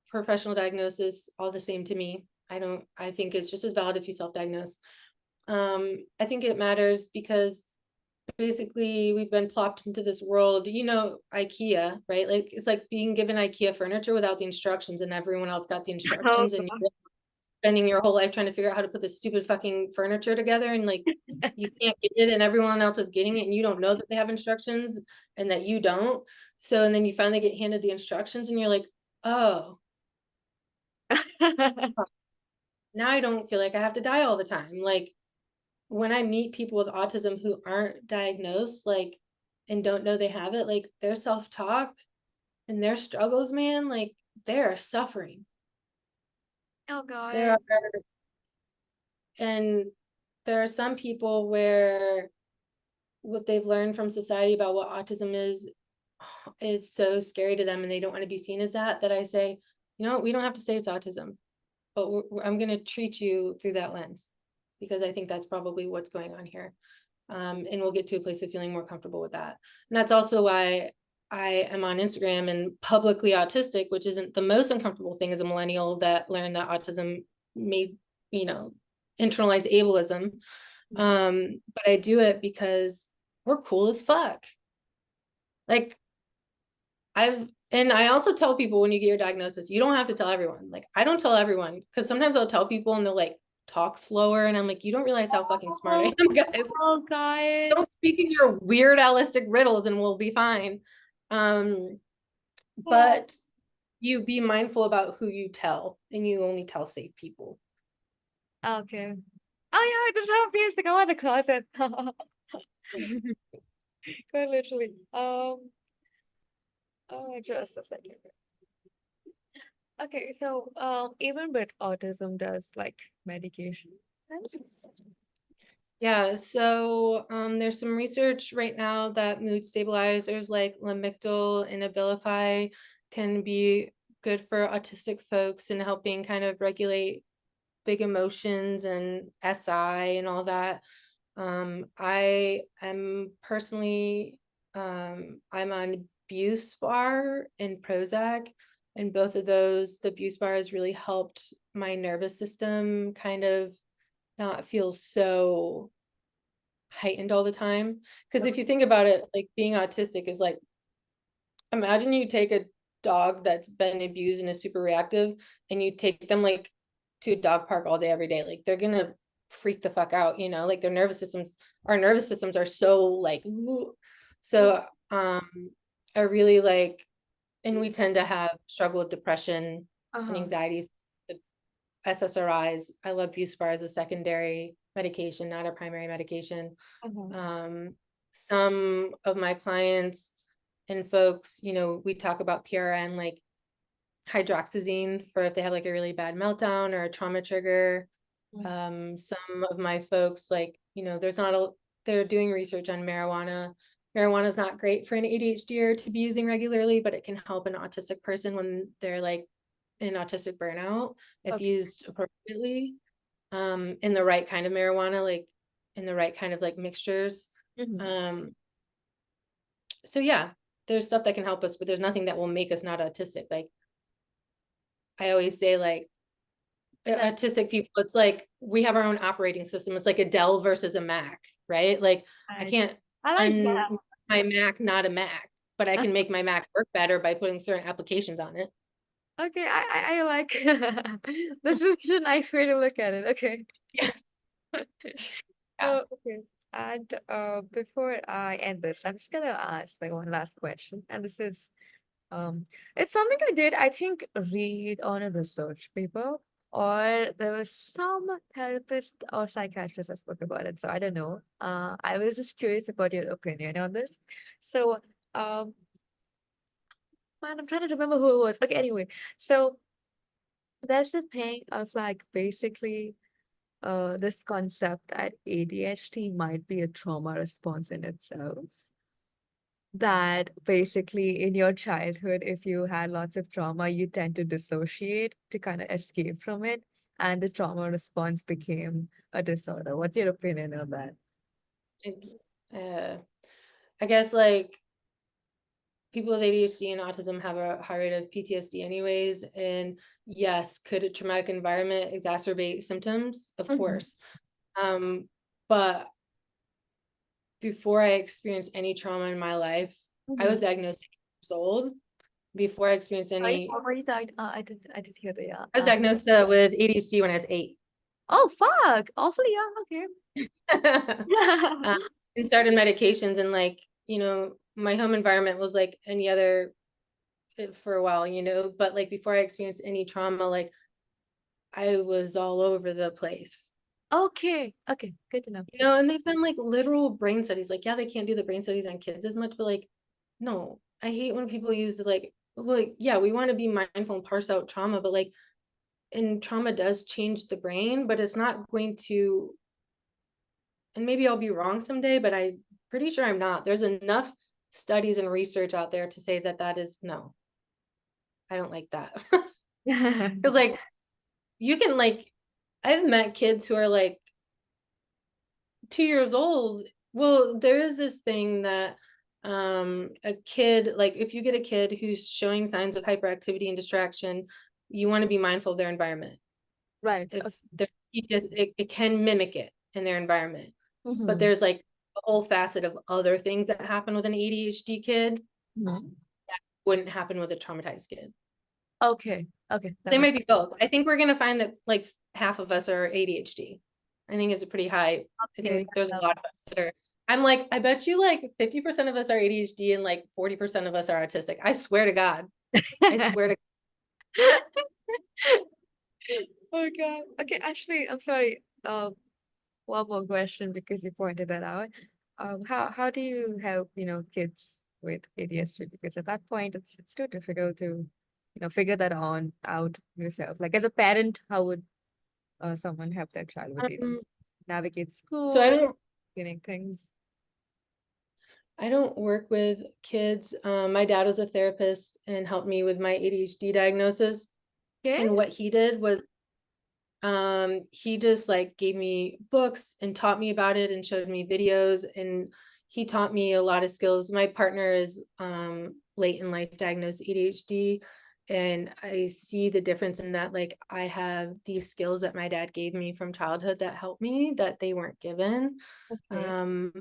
Speaker 2: professional diagnosis all the same to me. I think it's just as valid if you self-diagnose. I think it matters because basically we've been plopped into this world, IKEA, right? Like, it's like being given IKEA furniture without the instructions, and everyone else got the
Speaker 1: Oh
Speaker 2: instructions, and
Speaker 1: God.
Speaker 2: you're spending your whole life trying to figure out how to put this stupid fucking furniture together, and like, you can't get it and everyone else is getting it and you don't know that they have instructions and that you don't. So, and then you finally get handed the instructions and you're like, oh, now I don't feel like I have to die all the time. Like, when I meet people with autism who aren't diagnosed, like, and don't know they have it, like, their self-talk and their struggles, man, like, they're suffering.
Speaker 1: Oh
Speaker 2: There
Speaker 1: God.
Speaker 2: are, and there are some people where what they've learned from society about what autism is so scary to them, and they don't want to be seen as that I say, we don't have to say it's autism, but I'm going to treat you through that lens, because I think that's probably what's going on here. And we'll get to a place of feeling more comfortable with that. And that's also why I am on Instagram and publicly autistic, which isn't the most uncomfortable thing as a millennial that learned that autism made, internalize ableism. But I do it because we're cool as fuck. Like, and I also tell people, when you get your diagnosis, you don't have to tell everyone. Like, I don't tell everyone, because sometimes I'll tell people and they'll like talk slower, and I'm like, you don't realize how fucking smart I am, guys.
Speaker 1: Oh God.
Speaker 2: Don't speak in your weird allistic riddles and we'll be fine.
Speaker 1: Oh,
Speaker 2: But you be mindful about who you tell, and you only tell safe people.
Speaker 1: okay. Oh yeah, this is how it feels to come out of the closet. Quite literally. Oh, just a second. Okay, so even with autism, does like medication help?
Speaker 2: Yeah, so there's some research right now that mood stabilizers like Lamictal and Abilify can be good for autistic folks in helping kind of regulate big emotions and SI and all that. I am personally, I'm on Buspar and Prozac, and both of those, the Buspar has really helped my nervous system kind of not feel so heightened all the time. Because if you think about it, like, being autistic is like, imagine you take a dog that's been abused and is super reactive, and you take them like to a dog park all day, every day, like they're gonna freak the fuck out, you know, like our nervous systems are so like, so I really like, and we tend to have struggle with depression and
Speaker 1: Uh-huh.
Speaker 2: anxieties, the SSRIs. I love Buspar as a secondary medication, not a primary medication.
Speaker 1: Uh-huh.
Speaker 2: Some of my clients and folks, you know, we talk about PRN, like hydroxyzine for if they have like a really bad meltdown or a trauma trigger. Some of my folks, like, you know, they're doing research on marijuana. Marijuana is not great for an ADHDer to be using regularly, but it can help an autistic person when they're like in autistic burnout if
Speaker 1: Okay.
Speaker 2: used appropriately, in the right kind of marijuana, like in the right kind of like mixtures.
Speaker 1: Mhm.
Speaker 2: Um, so yeah, there's stuff that can help us, but there's nothing that will make us not autistic. Like I always say, like
Speaker 1: That
Speaker 2: autistic people, it's like we have our own operating system. It's like a Dell versus a Mac, right? Like I
Speaker 1: I
Speaker 2: can't
Speaker 1: I like
Speaker 2: un
Speaker 1: that.
Speaker 2: my Mac not a Mac, but I can make my Mac work better by putting certain applications on it.
Speaker 1: Okay, I like this is such a nice way to look at it. Okay.
Speaker 2: Yeah. Yeah.
Speaker 1: Okay. And before I end this, I'm just gonna ask like one last question. And this is it's something I did, I think, read on a research paper, or there was some therapist or psychiatrist that spoke about it. So I don't know. I was just curious about your opinion on this. So um man, I'm trying to remember who it was. Okay, anyway. So there's the thing of like basically this concept that ADHD might be a trauma response in itself. That basically in your childhood, if you had lots of trauma, you tend to dissociate to kind of escape from it. And the trauma response became a disorder. What's your opinion on that?
Speaker 2: Uh, I guess like people with ADHD and autism have a high rate of PTSD anyways. And yes, could a traumatic environment exacerbate symptoms? Of
Speaker 1: Mhm.
Speaker 2: course. But before I experienced any trauma in my life, I was
Speaker 1: Mhm.
Speaker 2: diagnosed at 8 years old. Before I experienced
Speaker 1: Sorry,
Speaker 2: any,
Speaker 1: what were you died? I did hear the
Speaker 2: I was
Speaker 1: answer.
Speaker 2: diagnosed with ADHD when I was 8.
Speaker 1: Oh, fuck. Awfully young. Okay.
Speaker 2: um, and started medications, and like, you know, my home environment was like any other for a while, you know, but like before I experienced any trauma, like I was all over the place.
Speaker 1: Okay. Okay. Good to know.
Speaker 2: You know, and they've done like literal brain studies. Like, yeah, they can't do the brain studies on kids as much, but like, no, I hate when people use like, yeah, we want to be mindful and parse out trauma, but like, and trauma does change the brain, but it's not going to, and maybe I'll be wrong someday, but I'm pretty sure I'm not. There's enough studies and research out there to say that that is no, I don't like that. Because like, you can like, I've met kids who are like 2 years old. Well, there is this thing that a kid, like if you get a kid who's showing signs of hyperactivity and distraction, you want to be mindful of their environment.
Speaker 1: Right.
Speaker 2: If
Speaker 1: Okay.
Speaker 2: they're it can mimic it in their environment. But
Speaker 1: Mhm.
Speaker 2: there's like a whole facet of other things that happen with an ADHD kid
Speaker 1: Mhm.
Speaker 2: wouldn't happen with a traumatized kid.
Speaker 1: Okay. Okay. That
Speaker 2: They
Speaker 1: makes
Speaker 2: might be both. I think we're gonna find that like half of us are ADHD. I think it's a pretty high. I
Speaker 1: okay.
Speaker 2: think there's a lot of us that are. I'm like, I bet you like 50% of us are ADHD and like 40% of us are autistic. I swear to God. I swear to
Speaker 1: Oh God. Okay, actually, I'm sorry. One more question because you pointed that out. How do you help, kids with ADHD? Because at that point, it's too difficult to, figure that on out yourself. Like as a parent, how would someone help their child with it?
Speaker 2: um,
Speaker 1: Navigate
Speaker 2: so
Speaker 1: school, getting things.
Speaker 2: I don't work with kids. My dad was a therapist and helped me with my ADHD diagnosis.
Speaker 1: Okay.
Speaker 2: And what he did was he just like gave me books and taught me about it and showed me videos, and he taught me a lot of skills. My partner is late in life diagnosed ADHD, and I see the difference in that. Like I have these skills that my dad gave me from childhood that help me that they weren't given.
Speaker 1: Okay.
Speaker 2: um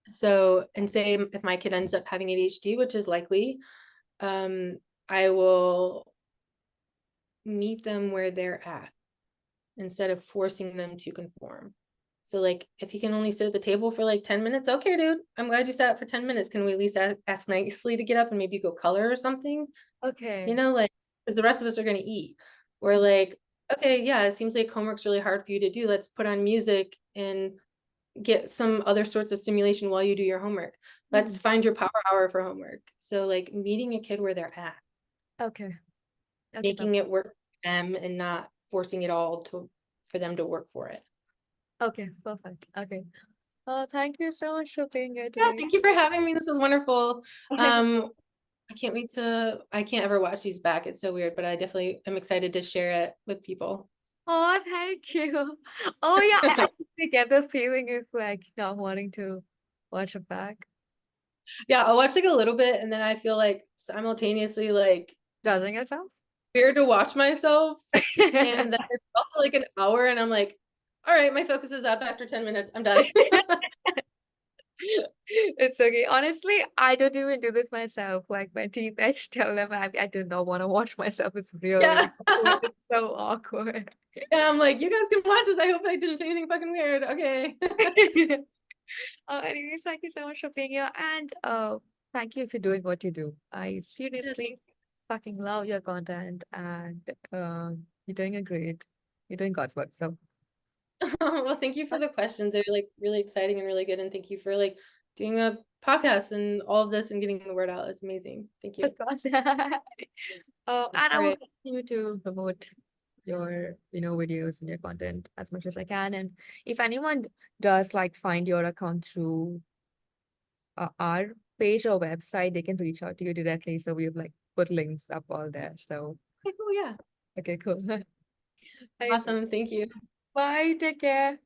Speaker 2: so, and say if my kid ends up having ADHD, which is likely, I will meet them where they're at. instead of forcing them to conform. So like, if you can only sit at the table for like 10 minutes, okay, dude, I'm glad you sat for 10 minutes. Can we at least ask nicely to get up and maybe go color or something?
Speaker 1: Okay.
Speaker 2: Like, because the rest of us are going to eat. Or like, okay, yeah, it seems like homework's really hard for you to do. Let's put on music and get some other sorts of stimulation while you do your homework. Let's find your power hour for homework. So like meeting a kid where they're at,
Speaker 1: Okay. Okay.
Speaker 2: making it work for them and not forcing it all for them to work for it.
Speaker 1: Okay. Perfect. Okay. Thank you so much for being here
Speaker 2: Yeah,
Speaker 1: today.
Speaker 2: thank you for having me. This was wonderful. I can't ever watch these back. It's so weird, but I definitely am excited to share it with people.
Speaker 1: Oh, thank you. Oh, yeah. I actually get the feeling of like not wanting to watch it back.
Speaker 2: Yeah, I'll watch like a little bit and then I feel like simultaneously like
Speaker 1: Judging yourself?
Speaker 2: weird to watch myself. And then it's also like an hour and I'm like, all right, my focus is up after 10 minutes. I'm done.
Speaker 1: It's okay. Honestly, I don't even do this myself. Like my teeth, I just tell them I do not want to watch myself. It's
Speaker 2: Yeah.
Speaker 1: really awkward. It's so awkward.
Speaker 2: Yeah, I'm like, you guys can watch this. I hope I didn't say anything fucking weird. Okay.
Speaker 1: Anyways, thank you so much for being here, and thank you for doing what you do. I
Speaker 2: Yeah,
Speaker 1: seriously fucking love your content, and you're doing a great, you're doing God's work. So,
Speaker 2: well, thank you for the questions. They're like really exciting and really good. And thank you for like doing a podcast and all of this and getting the word out. It's amazing. Thank you.
Speaker 1: of course, and I
Speaker 2: All
Speaker 1: will
Speaker 2: right.
Speaker 1: continue to promote your, videos and your content as much as I can. And if anyone does like find your account through our page or website, they can reach out to you directly. So we've like put links up all there. So,
Speaker 2: Okay, cool. Yeah.
Speaker 1: okay, cool. Okay,
Speaker 2: Awesome. Thank you.
Speaker 1: bye. Take care.